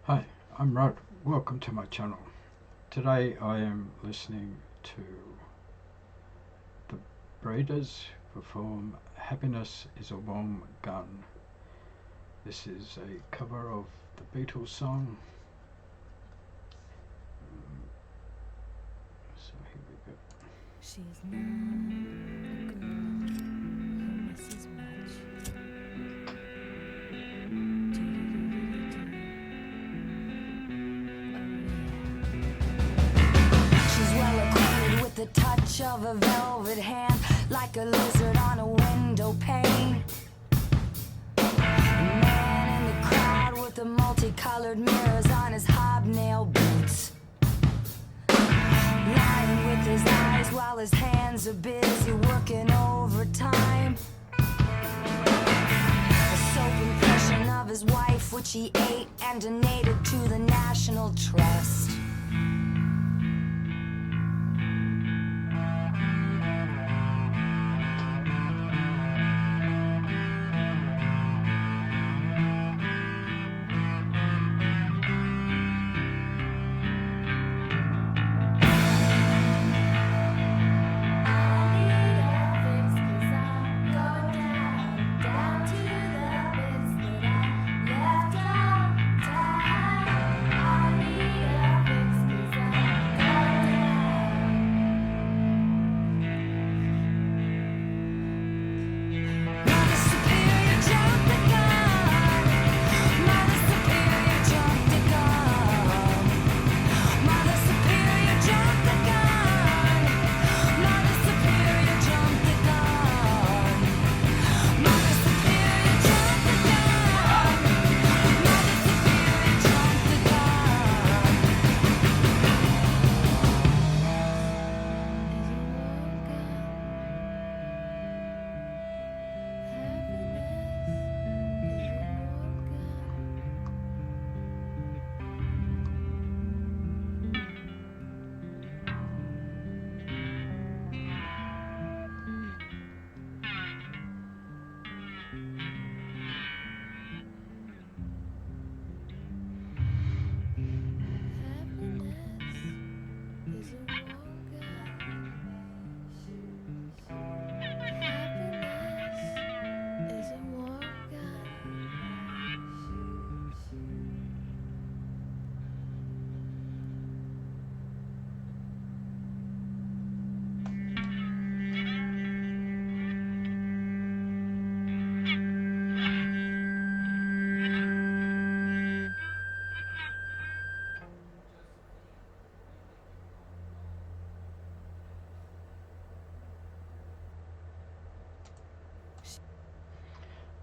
Hi, I'm Rod. Welcome to my channel. Today I am listening to the Breeders perform Happiness is a Warm Gun. This is a cover of the Beatles song. So here we go. She's not a girl who misses much. She's well acquainted with the touch of a velvet hand, like a lizard on a window pane. A man in the crowd with the multicolored mirrors on his hobnail boots, lying with his eyes while his hands are busy working overtime. A soap impression of his wife, which he ate and donated to the National Trust.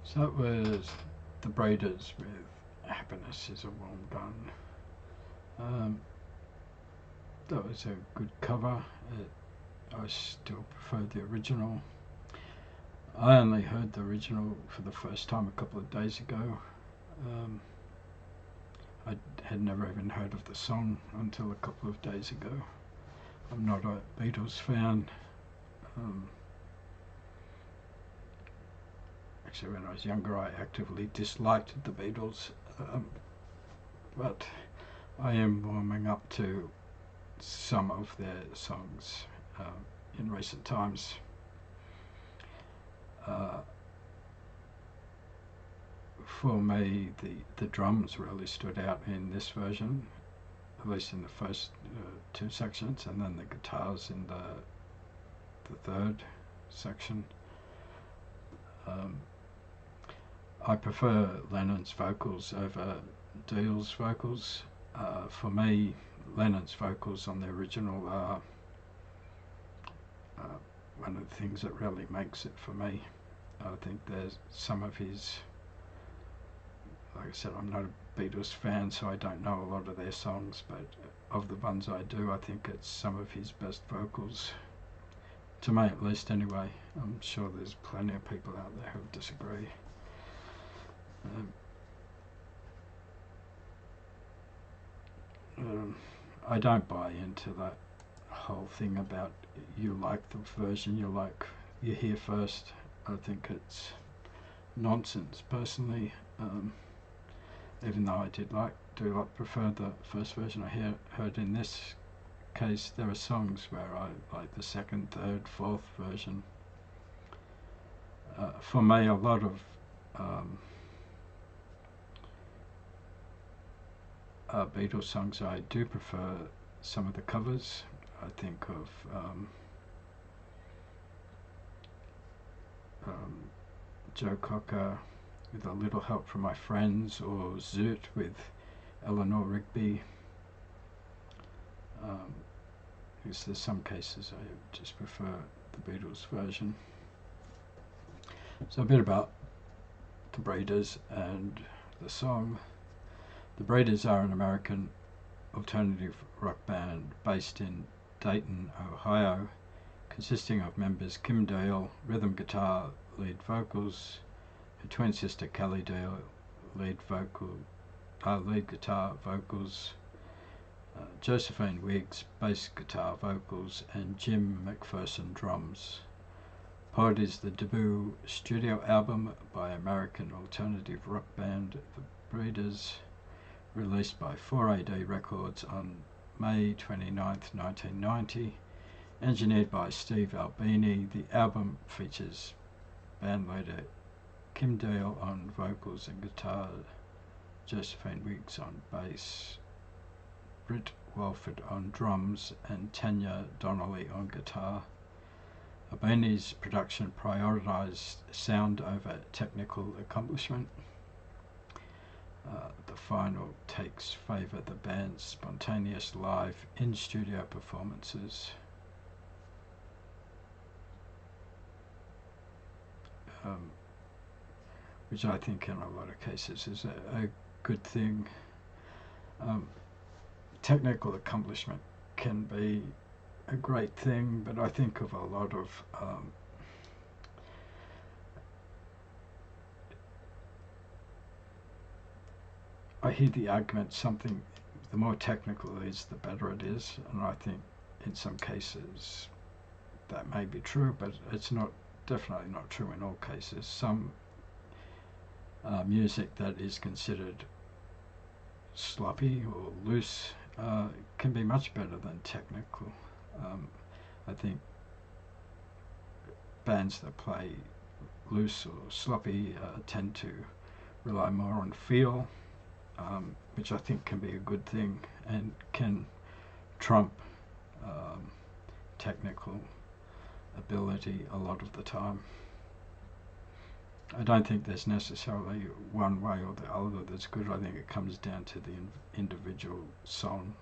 So that was the Breeders with Happiness is a Warm Gun. That was a good cover. I still prefer the original. I only heard the original for the first time a couple of days ago. I had never even heard of the song until a couple of days ago. I'm not a Beatles fan. Actually, when I was younger, I actively disliked the Beatles, but I am warming up to some of their songs in recent times. For me, the drums really stood out in this version, at least in the first two sections, and then the guitars in the third section. I prefer Lennon's vocals over Deal's vocals. For me, Lennon's vocals on the original are one of the things that really makes it for me. I think there's some of his, like I said, I'm not a Beatles fan, so I don't know a lot of their songs, but of the ones I do, I think it's some of his best vocals, to me at least anyway. I'm sure there's plenty of people out there who disagree. I don't buy into that whole thing about you like the version you hear first. I think it's nonsense personally, even though I did like do a lot prefer the first version. I heard in this case there are songs where I like the second, third, fourth version. For me, a lot of Beatles songs, I do prefer some of the covers. I think of Joe Cocker with A Little Help from My Friends, or Zoot with Eleanor Rigby. Because there's some cases I just prefer the Beatles version. So a bit about the Breeders and the song. The Breeders are an American alternative rock band based in Dayton, Ohio, consisting of members Kim Deal, rhythm guitar, lead vocals, her twin sister Kelley Deal, lead guitar, vocals, Josephine Wiggs, bass guitar, vocals, and Jim Macpherson, drums. Pod is the debut studio album by American alternative rock band The Breeders, released by 4AD Records on May 29, 1990, engineered by Steve Albini. The album features bandleader Kim Deal on vocals and guitar, Josephine Wiggs on bass, Britt Walford on drums, and Tanya Donelly on guitar. Albini's production prioritized sound over technical accomplishment. The final takes favor the band's spontaneous live in-studio performances. Which I think in a lot of cases is a good thing. Technical accomplishment can be a great thing, but I think of a lot of I hear the argument, something, the more technical it is, the better it is, and I think in some cases that may be true, but it's definitely not true in all cases. Some music that is considered sloppy or loose can be much better than technical. I think bands that play loose or sloppy tend to rely more on feel, which I think can be a good thing and can trump technical ability a lot of the time. I don't think there's necessarily one way or the other that's good. I think it comes down to the individual song.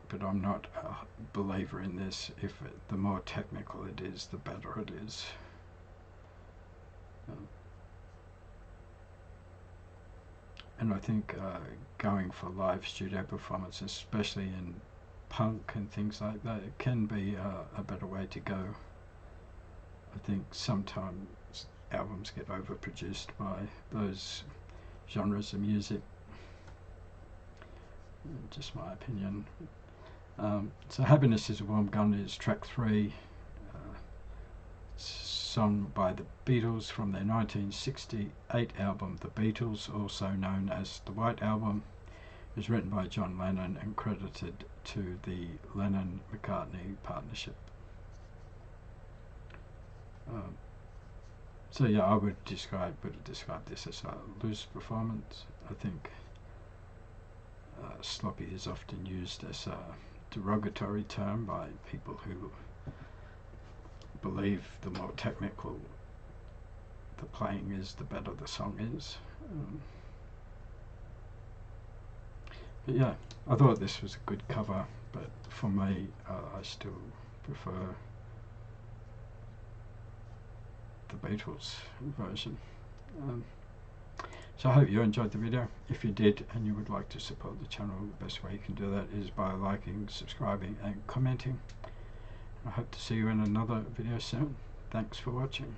But I'm not a believer in this. The more technical it is, the better it is. And I think going for live studio performances, especially in punk and things like that, it can be a better way to go. I think sometimes albums get overproduced by those genres of music. Just my opinion. So Happiness is a Warm Gun is track 3, song by the Beatles from their 1968 album The Beatles, also known as the White Album. It was written by John Lennon and credited to the Lennon-McCartney partnership. So yeah, I would describe this as a loose performance. I think sloppy is often used as a derogatory term by people who believe the more technical the playing is, the better the song is. But yeah, I thought this was a good cover, but for me, I still prefer the Beatles version. So I hope you enjoyed the video. If you did and you would like to support the channel, the best way you can do that is by liking, subscribing and commenting. I hope to see you in another video soon. Thanks for watching.